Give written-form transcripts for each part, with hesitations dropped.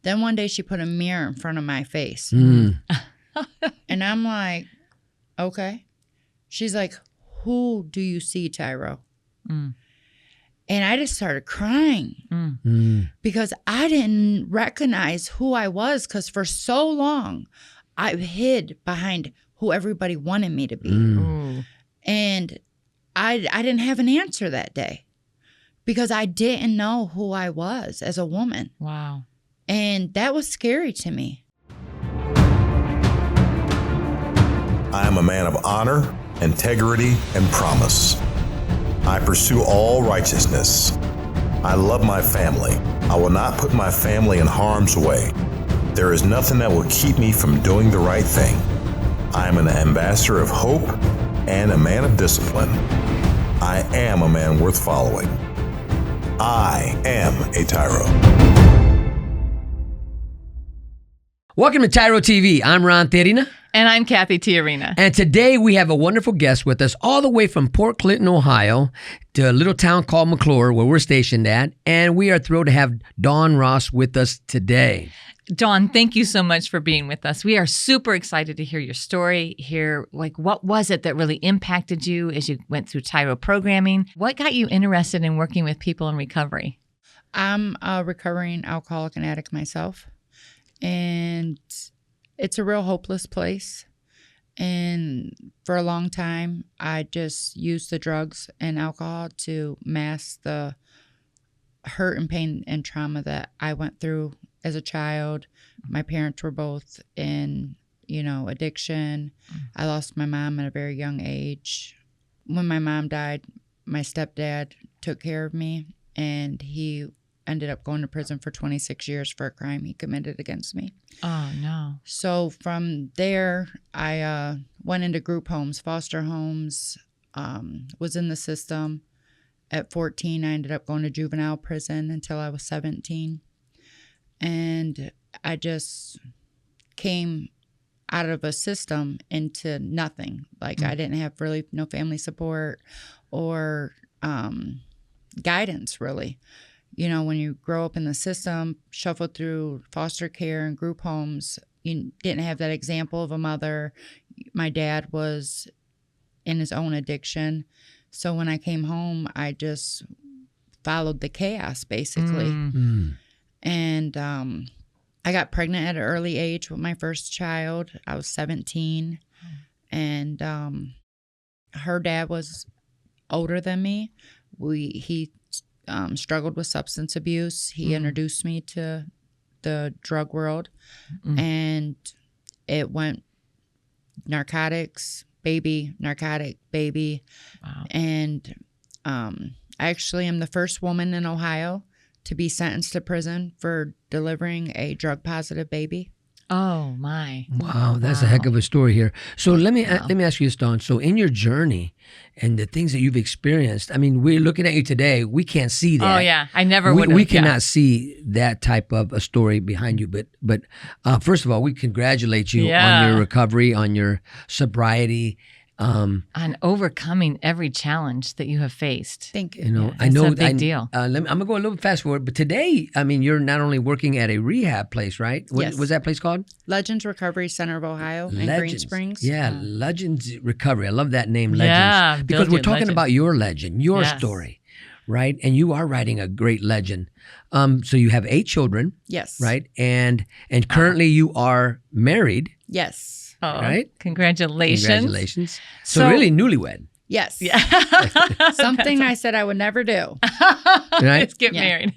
Then one day she put a mirror in front of my face. And I'm like, okay. She's like, who do you see, Tyro? And I just started crying because I didn't recognize who I was, because for so long I hid behind who everybody wanted me to be. And I didn't have an answer that day because I didn't know who I was as a woman. Wow. And that was scary to me. I am a man of honor, integrity, and promise. I pursue all righteousness. I love my family. I will not put my family in harm's way. There is nothing that will keep me from doing the right thing. I am an ambassador of hope and a man of discipline. I am a man worth following. I am a TYRO. Welcome to TYRO TV. I'm Ron Terina. And I'm Kathy Tiarina. And today we have a wonderful guest with us all the way from Port Clinton, Ohio, to a little town called McClure, where we're stationed at. And we are thrilled to have Dawn Ross with us today. Dawn, thank you so much for being with us. We are super excited to hear your story, hear what was it that really impacted you as you went through TYRO programming? What got you interested in working with people in recovery? I'm a recovering alcoholic and addict myself. And it's a real hopeless place. And for a long time, I just used the drugs and alcohol to mask the hurt and pain and trauma that I went through as a child. My parents were both in, addiction. I lost my mom at a very young age. When my mom died, my stepdad took care of me, and he ended up going to prison for 26 years for a crime he committed against me. Oh, no. So from there, I went into group homes, foster homes, was in the system. At 14, I ended up going to juvenile prison until I was 17. And I just came out of a system into nothing. Like I didn't have really no family support or guidance, really. When you grow up in the system, shuffled through foster care and group homes, you didn't have that example of a mother. My dad was in his own addiction. So when I came home, I just followed the chaos, basically. And I got pregnant at an early age with my first child. I was 17. And her dad was older than me. He struggled with substance abuse. He introduced me to the drug world, and it went narcotics, baby, narcotic, baby. Wow. And I actually am the first woman in Ohio to be sentenced to prison for delivering a drug-positive baby. Oh, my. Wow, that's a heck of a story here. So let me ask you this, Dawn. So in your journey and the things that you've experienced, I mean, we're looking at you today. We can't see that. Oh, yeah. I never would have. We cannot see that type of a story behind you. But first of all, we congratulate you on your recovery, on your sobriety. On overcoming every challenge that you have faced. Thank you. I know it's a big deal. I'm gonna go a little fast forward, but today, I mean, you're not only working at a rehab place, right? What Yes. was that place called? Legends Recovery Center of Ohio in Green Springs. Yeah, Legends Recovery. I love that name, Legends. Yeah, because build we're your talking legend. about your legend, your Yes. story, right? And you are writing a great legend. So you have 8 children, Yes. right? And currently you are married, Yes. Oh, right? Congratulations. Congratulations. So So- really newlywed. Yes. Yeah. Something I said I would never do. Right? Let's get Yeah. married.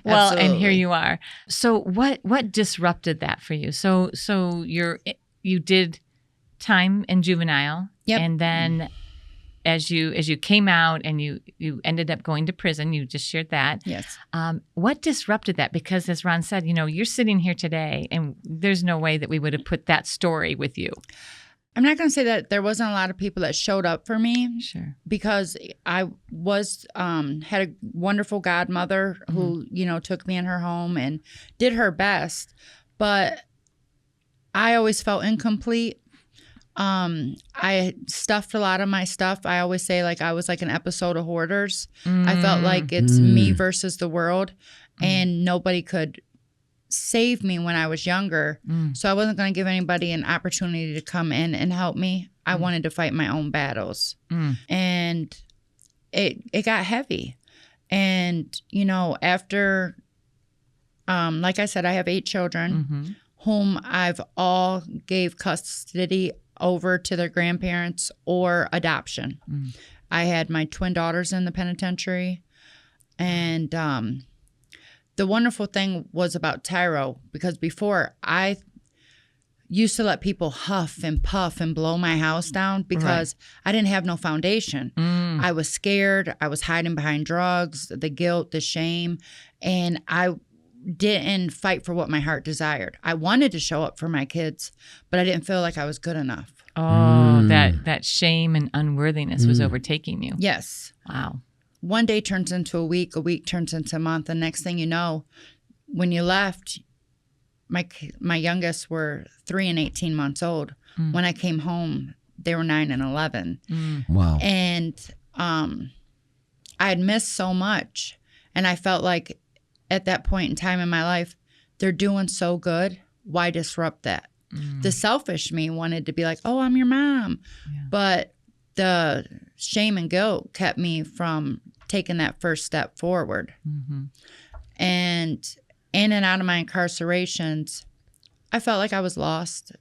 Well, and here Absolutely. you are. So what disrupted that for you? So you did time in juvenile. Yep. And then as you came out and you ended up going to prison, you just shared that. Yes. What disrupted that? Because as Ron said, you're sitting here today and there's no way that we would have put that story with you. I'm not going to say that there wasn't a lot of people that showed up for me Sure. because I was had a wonderful godmother who, took me in her home and did her best, but I always felt incomplete. I stuffed a lot of my stuff. I always say I was like an episode of Hoarders. I felt like it's me versus the world, and nobody could saved me when I was younger. So I wasn't going to give anybody an opportunity to come in and help me. I wanted to fight my own battles. And it got heavy. And, you know, after, like I said, I have 8 children whom I've all gave custody over to their grandparents or adoption. I had my twin daughters in the penitentiary. And the wonderful thing was about TYRO, because before I used to let people huff and puff and blow my house down because I didn't have no foundation. I was scared. I was hiding behind drugs, the guilt, the shame, and I didn't fight for what my heart desired. I wanted to show up for my kids, but I didn't feel like I was good enough. Oh, that shame and unworthiness was overtaking you. Yes. Wow. One day turns into a week turns into a month, and next thing you know, when you left, my youngest were 3 and 18 months old. When I came home, they were 9 and 11. Wow. And I had missed so much, and I felt like at that point in time in my life, they're doing so good. Why disrupt that? The selfish me wanted to be like, oh, I'm your mom. But the shame and guilt kept me from taking that first step forward. And in and out of my incarcerations, I felt like I was lost.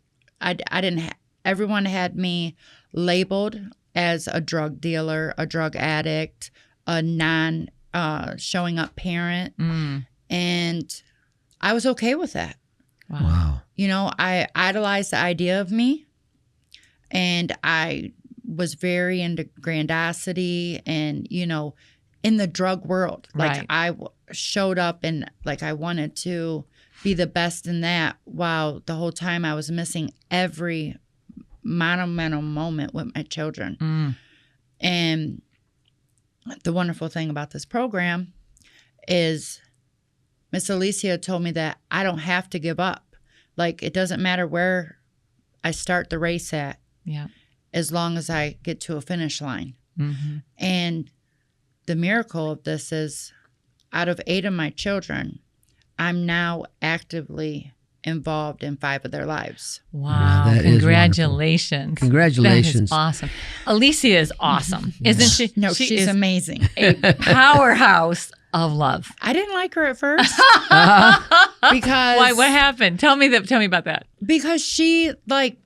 I didn't, everyone had me labeled as a drug dealer, a drug addict, a showing up parent. And I was okay with that. Wow. You know, I idolized the idea of me, and I was very into grandiosity and, you know, in the drug world. Like I showed up and like I wanted to be the best in that, while the whole time I was missing every monumental moment with my children. And the wonderful thing about this program is Miss Alicia told me that I don't have to give up. Like, it doesn't matter where I start the race at, as long as I get to a finish line. And the miracle of this is, out of 8 of my children, I'm now actively involved in 5 of their lives. Wow. That is Congratulations. Congratulations. That is awesome. Alicia is awesome, isn't she? No, she she's is amazing. a powerhouse of love. I didn't like her at first because Why? What happened? Tell me about that. because she, like,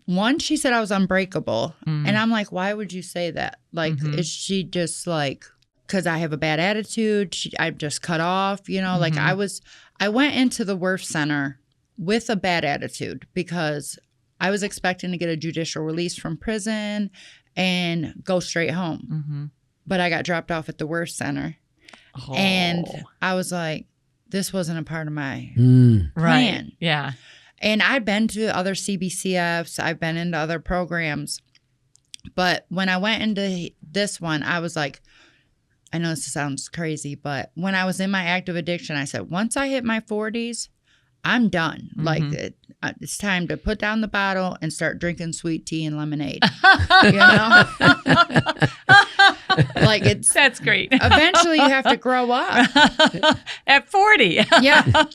one, she said I was unbreakable. And I'm like, why would you say that? Like, is she just like, because I have a bad attitude, I'm just cut off, you know? Like, I went into the Worth Center with a bad attitude because I was expecting to get a judicial release from prison and go straight home. But I got dropped off at the Worth Center. And I was like, this wasn't a part of my plan. Yeah. And I'd been to other CBCFs. I've been into other programs. But when I went into this one, I was like, I know this sounds crazy, but when I was in my active addiction, I said, once I hit my 40s, I'm done. Like, it's time to put down the bottle and start drinking sweet tea and lemonade. You know? Like, That's great. eventually you have to grow up. At 40. Yeah.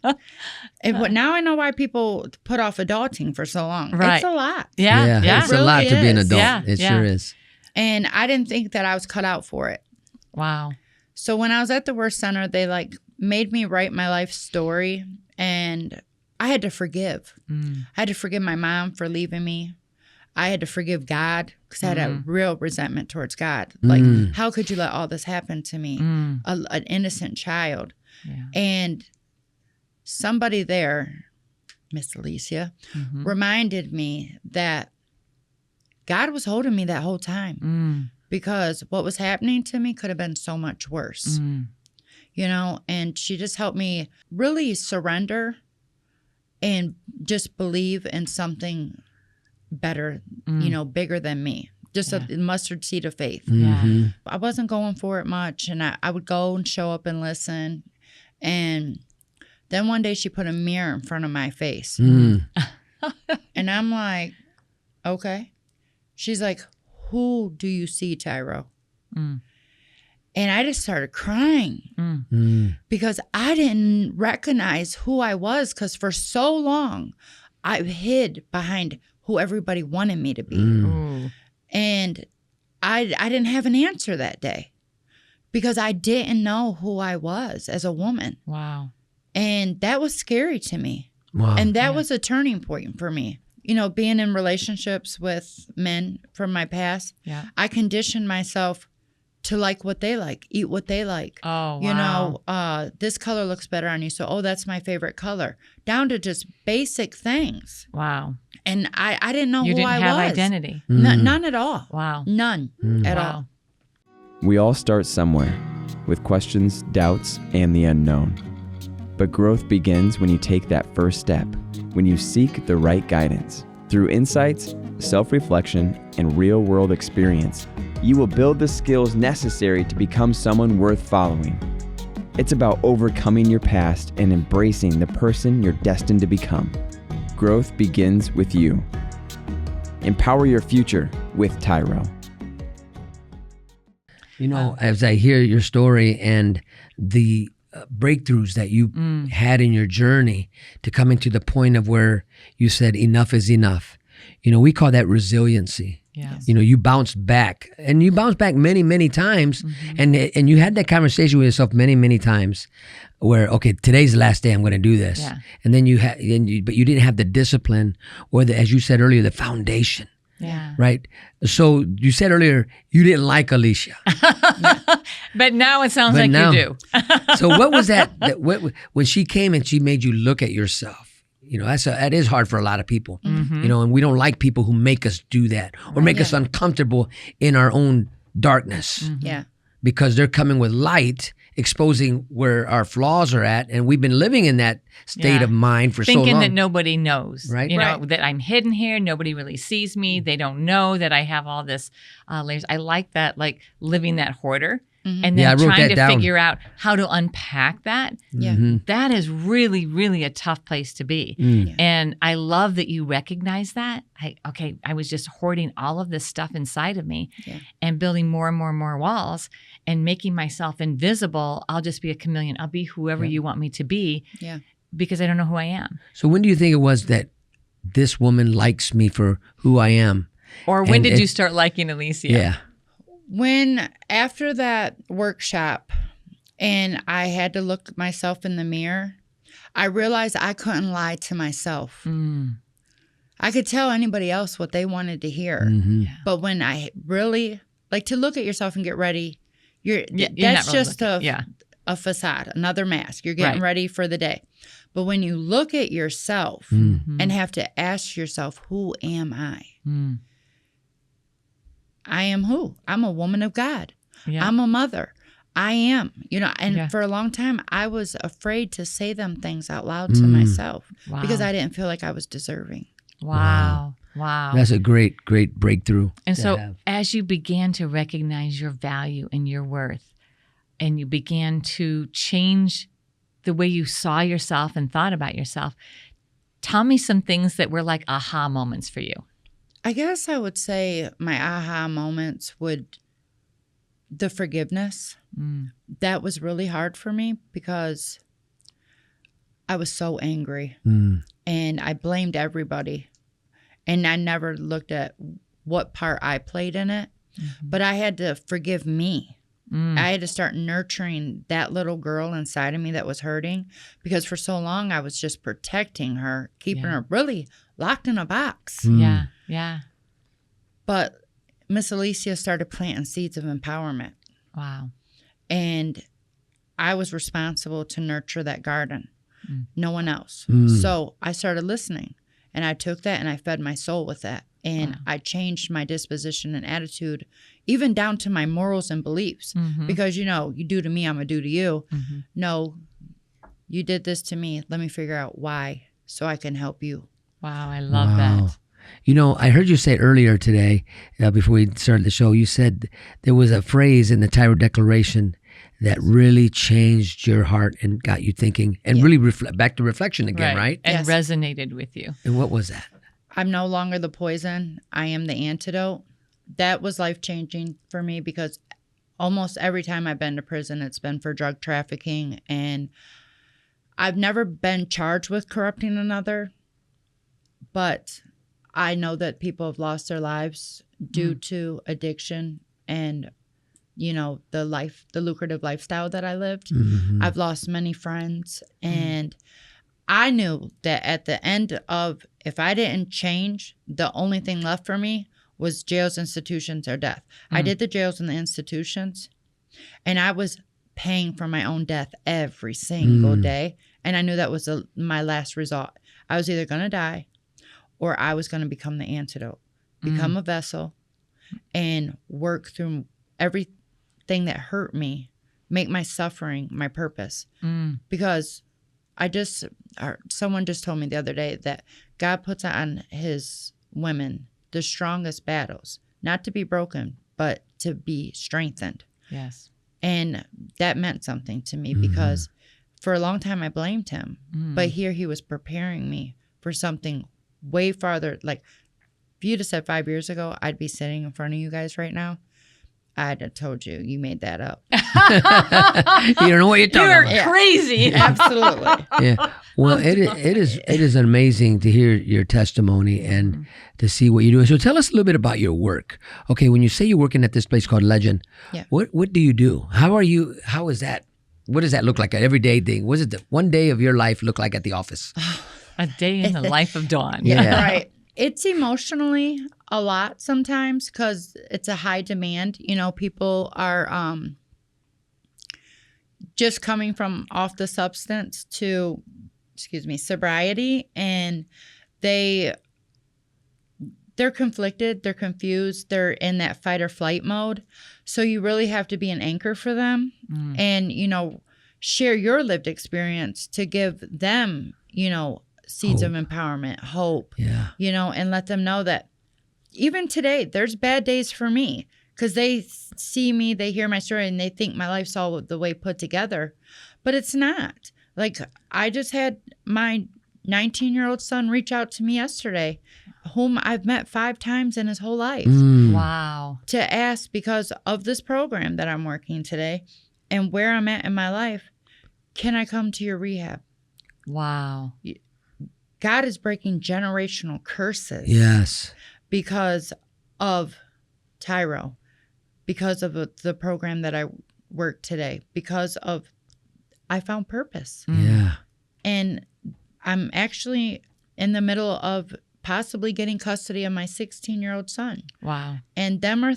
But now I know why people put off adulting for so long. Right. It's a lot. Yeah. It's a really lot to be an is. adult. Yeah, It yeah. sure is. And I didn't think that I was cut out for it. Wow. So when I was at the Worth Center, they like made me write my life story, and I had to forgive. I had to forgive my mom for leaving me. I had to forgive God because I had a real resentment towards God. Like, how could you let all this happen to me? An innocent child. Yeah. And somebody there, Miss Alicia, reminded me that God was holding me that whole time because what was happening to me could have been so much worse. You know, and she just helped me really surrender and just believe in something better, you know, bigger than me. Just a mustard seed of faith. Yeah. I wasn't going for it much, and I would go and show up and listen. And then one day she put a mirror in front of my face. And I'm like, okay. She's like, who do you see, Tyro? And I just started crying because I didn't recognize who I was, because for so long I hid behind who everybody wanted me to be. And I didn't have an answer that day because I didn't know who I was as a woman. Wow. And that was scary to me. Wow. And that was a turning point for me. You know, being in relationships with men from my past, I conditioned myself to like what they like, eat what they like. Oh, wow. You know, this color looks better on you, so, oh, that's my favorite color. Down to just basic things. Wow. And I didn't know who I was. You didn't have identity. None at all. Wow. None at all. We all start somewhere, with questions, doubts, and the unknown. But growth begins when you take that first step, when you seek the right guidance. Through insights, self-reflection, and real-world experience, you will build the skills necessary to become someone worth following. It's about overcoming your past and embracing the person you're destined to become. Growth begins with you. Empower your future with TYRO. You know, as I hear your story and the breakthroughs that you had in your journey to coming to the point of where you said enough is enough. You know, we call that resiliency. Yes. You know, you bounced back, and you bounced back many, many times, and you had that conversation with yourself many, many times, where okay, today's the last day I'm going to do this, and then but you didn't have the discipline or the, as you said earlier, the foundation. Yeah. Right. So you said earlier you didn't like Alicia, but now it sounds But like now- you do. So what was that when she came and she made you look at yourself? You know, that is hard for a lot of people. You know, and we don't like people who make us do that or make us uncomfortable in our own darkness. Yeah. Because they're coming with light, exposing where our flaws are at, and we've been living in that state of mind for so long. Thinking that nobody knows, Right. You know, that I'm hidden here. Nobody really sees me. They don't know that I have all this layers. I like that, like living that hoarder. And Yeah, I then wrote trying that to down. figure out how to unpack that. Yeah. That is really, really a tough place to be. And I love that you recognize that. I was just hoarding all of this stuff inside of me and building more and more and more walls and making myself invisible. I'll just be a chameleon. I'll be whoever you want me to be because I don't know who I am. So when do you think it was that this woman likes me for who I am? Or when And did it- you start liking Alicia? Yeah. When after that workshop and I had to look myself in the mirror, I realized I couldn't lie to myself. I could tell anybody else what they wanted to hear. But when I really like to look at yourself and get ready, you're that's not really just looking. a facade, another mask. You're getting Right. ready for the day. But when you look at yourself and have to ask yourself, who am I? I am who? I'm a woman of God. Yeah. I'm a mother. I am, you know, and Yeah. for a long time, I was afraid to say them things out loud to myself because Wow. I didn't feel like I was deserving. Wow. That's a great breakthrough. And to so have. as you began to recognize your value and your worth, and you began to change the way you saw yourself and thought about yourself, tell me some things that were like aha moments for you. I guess I would say my aha moments the forgiveness. That was really hard for me because I was so angry and I blamed everybody. And I never looked at what part I played in it, but I had to forgive me. I had to start nurturing that little girl inside of me that was hurting because for so long I was just protecting her, keeping her really locked in a box. Yeah. Yeah. But Miss Alicia started planting seeds of empowerment. Wow. And I was responsible to nurture that garden, no one else. So I started listening and I took that and I fed my soul with that. And I changed my disposition and attitude, even down to my morals and beliefs. Because, you know, you do to me, I'm going to do to you. No, you did this to me. Let me figure out why so I can help you. Wow. I love that. You know, I heard you say earlier today, before we started the show, you said there was a phrase in the TYRO Declaration that really changed your heart and got you thinking and really back to reflection again, right? And Yes. resonated with you. And what was that? I'm no longer the poison. I am the antidote. That was life-changing for me because almost every time I've been to prison, it's been for drug trafficking. And I've never been charged with corrupting another, but I know that people have lost their lives due to addiction and, the lucrative lifestyle that I lived. I've lost many friends, and I knew that at the end of, if I didn't change, the only thing left for me was jails, institutions, or death. I did the jails and the institutions, and I was paying for my own death every single day. And I knew that was my last result. I was either going to die or I was going to become the antidote, become a vessel, and work through everything that hurt me, make my suffering my purpose. Because someone just told me the other day that God puts on his women the strongest battles, not to be broken, but to be strengthened. Yes. And that meant something to me because for a long time I blamed him. But here he was preparing me for something way farther. Like, if you'd have said 5 years ago, I'd be sitting in front of you guys right now, I'd have told you made that up. You don't know what you're talking about. You're crazy. Absolutely. Yeah. Well, it is amazing to hear your testimony and to see what you're doing. So tell us a little bit about your work. Okay, when you say you're working at this place called Legend, what do you do? How is that? What does that look like? An everyday thing? What does the one day of your life look like at the office? A day in the life of Dawn. Yeah. Right. It's emotionally a lot sometimes because it's a high demand. People are just coming from off the substance to, sobriety, and they're conflicted, they're confused, they're in that fight or flight mode. So you really have to be an anchor for them and, share your lived experience to give them, seeds of empowerment, hope, and let them know that even today, there's bad days for me because they see me, they hear my story, and they think my life's all the way put together. But it's not. Like, I just had my 19-year-old son reach out to me yesterday, whom I've met 5 times in his whole life. Wow. To ask, because of this program that I'm working today and where I'm at in my life, can I come to your rehab? Wow. God is breaking generational curses. Yes. Because of TYRO, because of the program that I work today, because of I found purpose. Yeah. And I'm actually in the middle of possibly getting custody of my 16-year-old son. Wow. And them are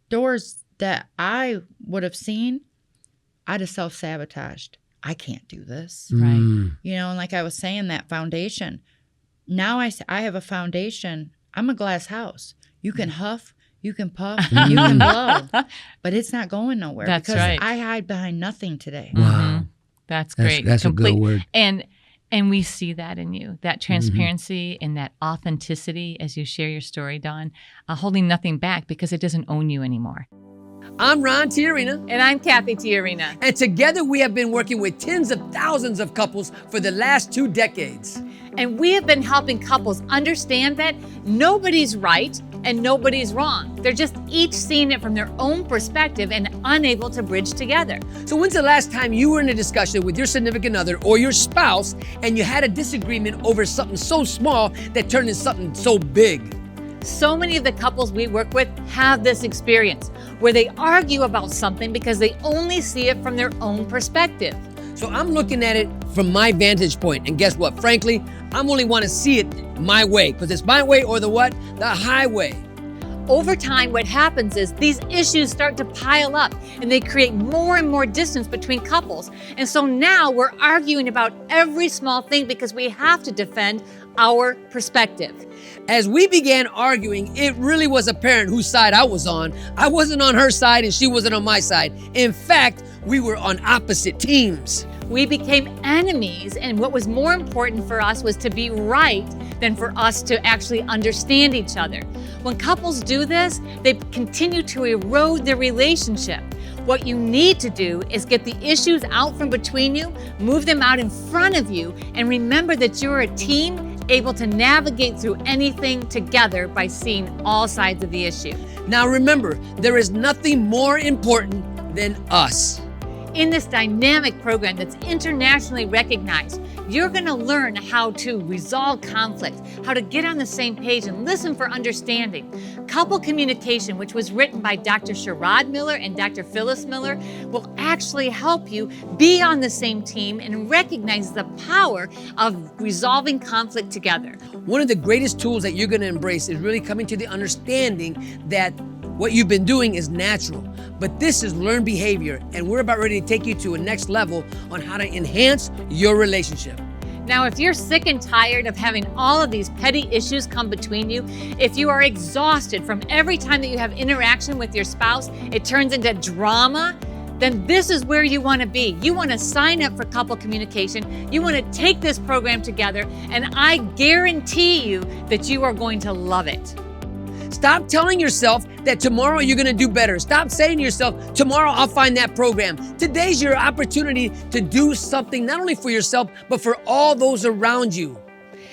doors that I would have seen, I'd have self-sabotaged. I can't do this. Right. And like I was saying, that foundation. Now I have a foundation. I'm a glass house. You can huff, you can puff, you can blow, but it's not going nowhere. That's because right. I hide behind nothing today. Wow. That's great. That's a good word. And we see that in you, that transparency and that authenticity as you share your story, Dawn, holding nothing back because it doesn't own you anymore. I'm Ron Tiarina. And I'm Kathy Tiarina. And together we have been working with tens of thousands of couples for the last 2 decades. And we have been helping couples understand that nobody's right and nobody's wrong. They're just each seeing it from their own perspective and unable to bridge together. So when's the last time you were in a discussion with your significant other or your spouse and you had a disagreement over something so small that turned into something so big? So many of the couples we work with have this experience where they argue about something because they only see it from their own perspective. So I'm looking at it from my vantage point, and guess what? Frankly, I'm only want to see it my way, because it's my way or the what? The highway. Over time, what happens is these issues start to pile up and they create more and more distance between couples. And so now we're arguing about every small thing because we have to defend our perspective. As we began arguing, it really was apparent whose side I was on. I wasn't on her side and she wasn't on my side. In fact, we were on opposite teams. We became enemies, and what was more important for us was to be right than for us to actually understand each other. When couples do this, they continue to erode their relationship. What you need to do is get the issues out from between you, move them out in front of you, and remember that you're a team able to navigate through anything together by seeing all sides of the issue. Now remember, there is nothing more important than us. In this dynamic program that's internationally recognized, you're going to learn how to resolve conflict, how to get on the same page and listen for understanding. Couple communication, which was written by Dr. Sherrod Miller and Dr. Phyllis Miller, will actually help you be on the same team and recognize the power of resolving conflict together. One of the greatest tools that you're going to embrace is really coming to the understanding that what you've been doing is natural, but this is learned behavior, and we're about ready to take you to a next level on how to enhance your relationship. Now, if you're sick and tired of having all of these petty issues come between you, if you are exhausted from every time that you have interaction with your spouse, it turns into drama, then this is where you want to be. You want to sign up for couple communication. You want to take this program together, and I guarantee you that you are going to love it. Stop telling yourself that tomorrow you're going to do better. Stop saying to yourself, tomorrow I'll find that program. Today's your opportunity to do something not only for yourself, but for all those around you.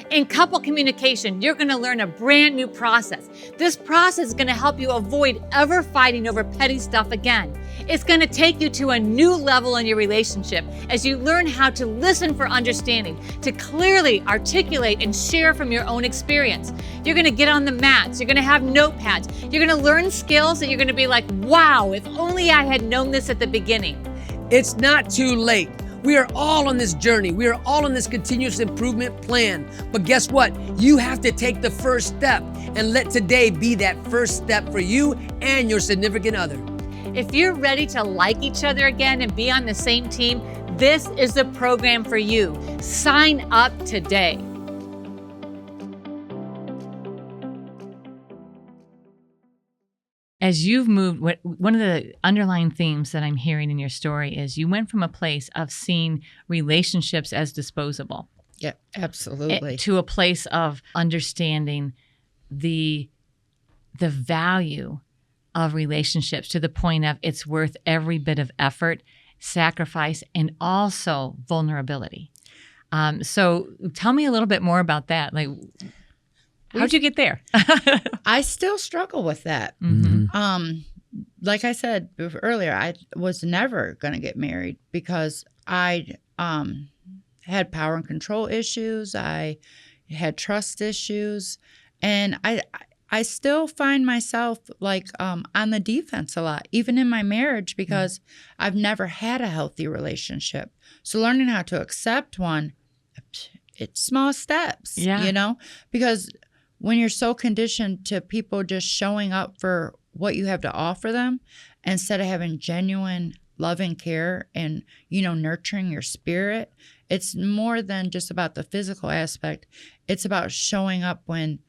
In couple communication, you're going to learn a brand new process. This process is going to help you avoid ever fighting over petty stuff again. It's going to take you to a new level in your relationship as you learn how to listen for understanding, to clearly articulate and share from your own experience. You're going to get on the mats. You're going to have notepads. You're going to learn skills that you're going to be like, wow, if only I had known this at the beginning. It's not too late. We are all on this journey. We are all on this continuous improvement plan. But guess what? You have to take the first step and let today be that first step for you and your significant other. If you're ready to like each other again and be on the same team, this is the program for you. Sign up today. As you've moved, one of the underlying themes that I'm hearing in your story is you went from a place of seeing relationships as disposable. Yeah, absolutely. To a place of understanding the value of relationships to the point of it's worth every bit of effort, sacrifice, and also vulnerability. So tell me a little bit more about that. Like, how'd you get there? I still struggle with that. Mm-hmm. Like I said earlier, I was never going to get married because I had power and control issues. I had trust issues. And I still find myself like on the defense a lot, even in my marriage, because I've never had a healthy relationship. So learning how to accept one, it's small steps, you know, because when you're so conditioned to people just showing up for what you have to offer them, instead of having genuine love and care and, you know, nurturing your spirit, it's more than just about the physical aspect. It's about showing up when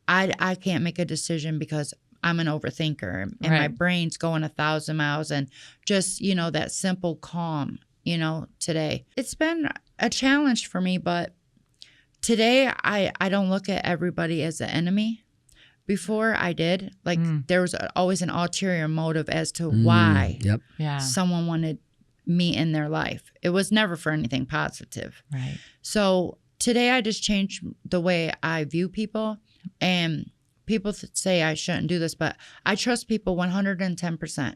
I can't make a decision because I'm an overthinker and my brain's going 1,000 miles, and just, you know, that simple calm, you know, today. It's been a challenge for me, but today I don't look at everybody as an enemy. Before I did, like there was always an ulterior motive as to why someone wanted me in their life. It was never for anything positive. Right. So today I just changed the way I view people. And people say I shouldn't do this, but I trust people 110%.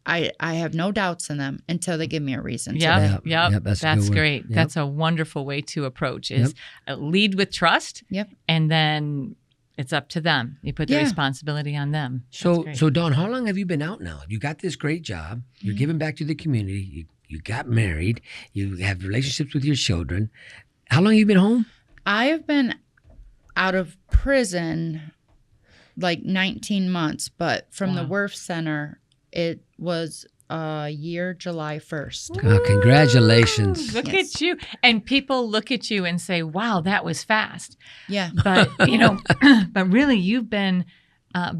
I have no doubts in them until they give me a reason. Yep, that's great. Yep. That's a wonderful way to approach is lead with trust. Yep. And then it's up to them. You put the responsibility on them. So Dawn, how long have you been out now? You got this great job. You're giving back to the community. You got married. You have relationships with your children. How long have you been home? I have been out of prison like 19 months, but from the Worth Center, it was a year, July 1st. Oh, congratulations. Look at you. And people look at you and say, wow, that was fast. Yeah. But, you know, but really you've been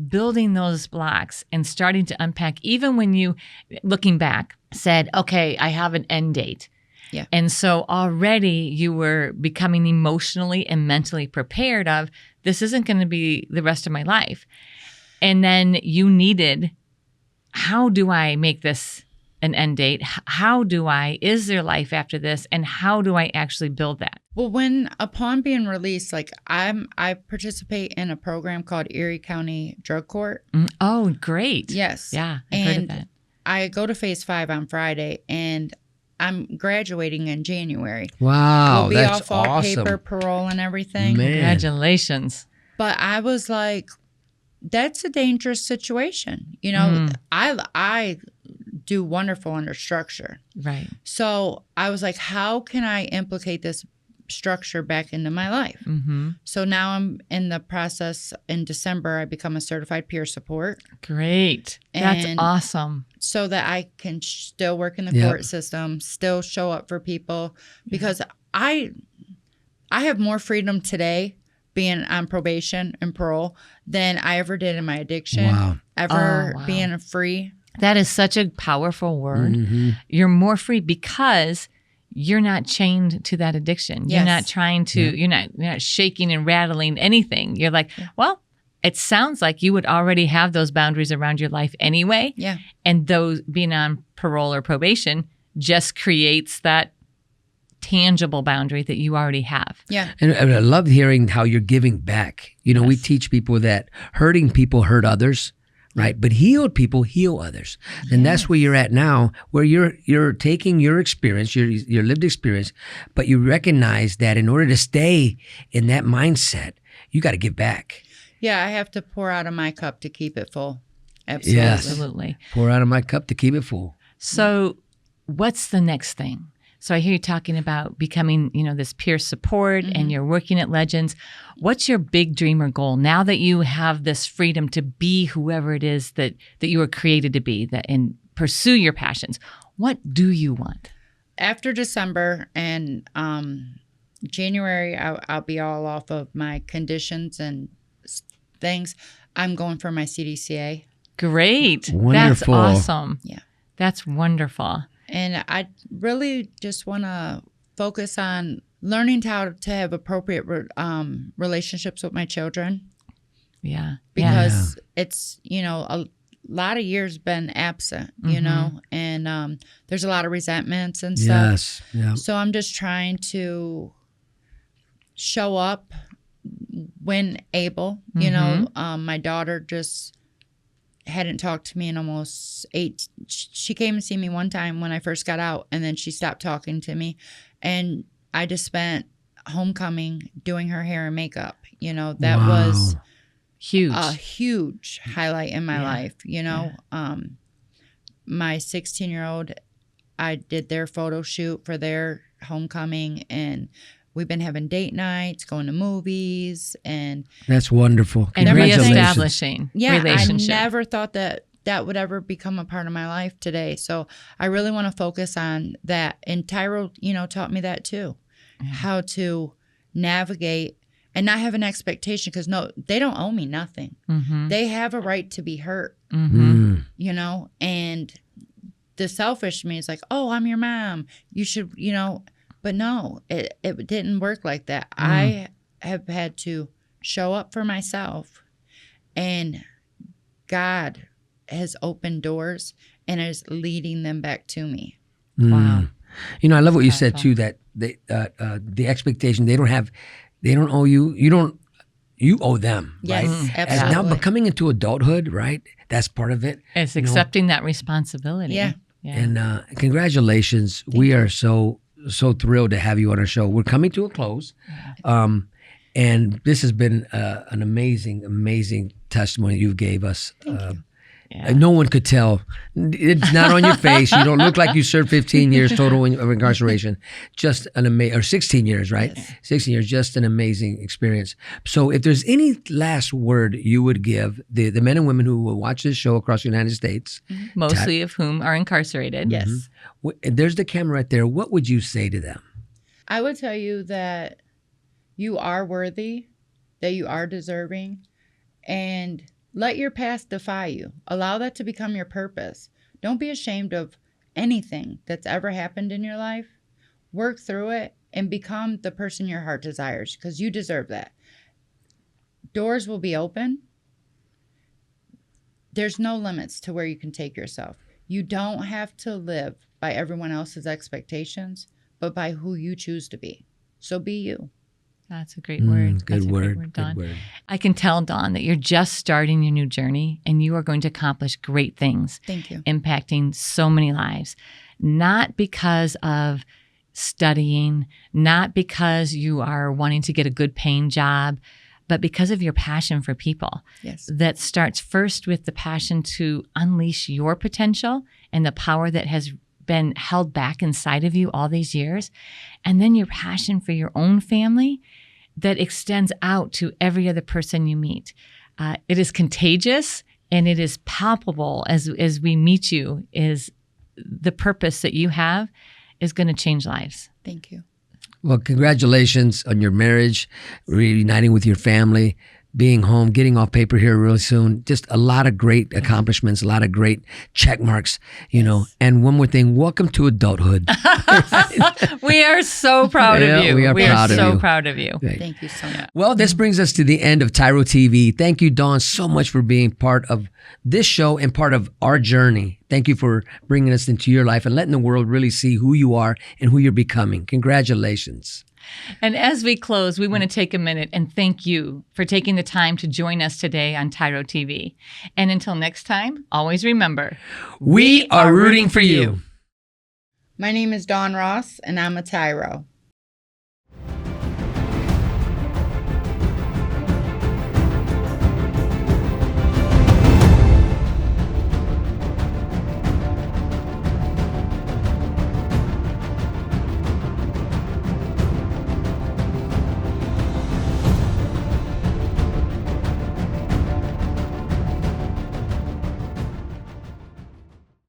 building those blocks and starting to unpack, even when you, looking back, said, okay, I have an end date. Yeah. And so already you were becoming emotionally and mentally prepared of this isn't going to be the rest of my life. And then you needed, how do I make this an end date. How do I, is there life after this? And how do I actually build that? Well, upon being released, like I participate in a program called Erie County Drug Court. Oh, great. Yes. Yeah, I've heard of that. I go to phase 5 on Friday, and I'm graduating in January. Wow, we'll be that's off all awesome. paper, parole, and everything. Man. Congratulations. But I was like, that's a dangerous situation. You know, I do wonderful under structure. Right. So I was like, how can I implicate this structure back into my life? So now I'm in the process. In December, I become a certified peer support. Great. That's And awesome. so that I can still work in the court system, still show up for people, because I have more freedom today being on probation and parole than I ever did in my addiction, being free. That is such a powerful word. You're more free because you're not chained to that addiction. You're not trying to, you're not shaking and rattling anything. You're like, well, it sounds like you would already have those boundaries around your life anyway. Yeah. And those being on parole or probation just creates that tangible boundary that you already have. Yeah. And I love hearing how you're giving back. You know, we teach people that hurting people hurt others, right? But healed people heal others. And that's where you're at now, where you're taking your experience, your lived experience, but you recognize that in order to stay in that mindset, you got to give back. Yeah, I have to pour out of my cup to keep it full. Absolutely. Yes. Absolutely. Pour out of my cup to keep it full. So what's the next thing? So I hear you talking about becoming, this peer support and you're working at Legends. What's your big dream or goal now that you have this freedom to be whoever it is that you were created to be and pursue your passions? What do you want? After December and January, I'll be all off of my conditions and things. I'm going for my CDCA. Great. Wonderful. That's awesome. Yeah. That's wonderful. And I really just want to focus on learning how to have appropriate relationships with my children. Yeah. Because it's, a lot of years been absent, and there's a lot of resentments and stuff. Yes. Yeah. So I'm just trying to show up when able. My daughter just hadn't talked to me in almost 8. She came and see me one time when I first got out, and then she stopped talking to me. And I just spent homecoming doing her hair and makeup. That was huge. A huge highlight in my life. My 16-year-old, I did their photo shoot for their homecoming, and we've been having date nights, going to movies, and that's wonderful. And reestablishing relationship. I never thought that would ever become a part of my life today. So I really want to focus on that. And TYRO, taught me that too, how to navigate and not have an expectation, because they don't owe me nothing. They have a right to be hurt, and the selfish me is like, oh, I'm your mom. You should, But no, it didn't work like that. I have had to show up for myself, and God has opened doors and is leading them back to me. Wow. I love what you said too, that the expectation, they don't owe you. You owe them. Yes, right? absolutely. Now, but coming into adulthood, right? That's part of it. It's accepting that responsibility. Yeah. And congratulations. We are so thrilled to have you on our show. We're coming to a close. And this has been an amazing testimony you gave us. No one could tell. It's not on your face. You don't look like you served 15 years total of incarceration. Just an amazing, or 16 years, right? Yes. 16 years, just an amazing experience. So if there's any last word you would give the men and women who will watch this show across the United States. Mostly of whom are incarcerated. Yes. There's the camera right there. What would you say to them? I would tell you that you are worthy, that you are deserving, and let your past defy you. Allow that to become your purpose. Don't be ashamed of anything that's ever happened in your life. Work through it and become the person your heart desires, because you deserve that. Doors will be open. There's no limits to where you can take yourself. You don't have to live by everyone else's expectations, but by who you choose to be. So be you. That's a great word. Good That's a word. great word, Dawn. Good word. I can tell, Dawn, that you're just starting your new journey and you are going to accomplish great things. Thank you. Impacting so many lives. Not because of studying, not because you are wanting to get a good paying job, but because of your passion for people. Yes. That starts first with the passion to unleash your potential and the power that has been held back inside of you all these years. And then your passion for your own family that extends out to every other person you meet. It is contagious and it is palpable as we meet you, is the purpose that you have is going to change lives. Thank you. Well, congratulations on your marriage, reuniting with your family, being home, getting off paper here really soon. Just a lot of great accomplishments, a lot of great check marks, you know. And one more thing, welcome to adulthood. We are so proud of you. We are proud of so you. proud of you. Right. Thank you so much. Well, this brings us to the end of TYRO TV. Thank you, Dawn, so much for being part of this show and part of our journey. Thank you for bringing us into your life and letting the world really see who you are and who you're becoming. Congratulations. And as we close, we want to take a minute and thank you for taking the time to join us today on TYRO TV. And until next time, always remember, We are rooting for you. My name is Dawn Ross, and I'm a TYRO.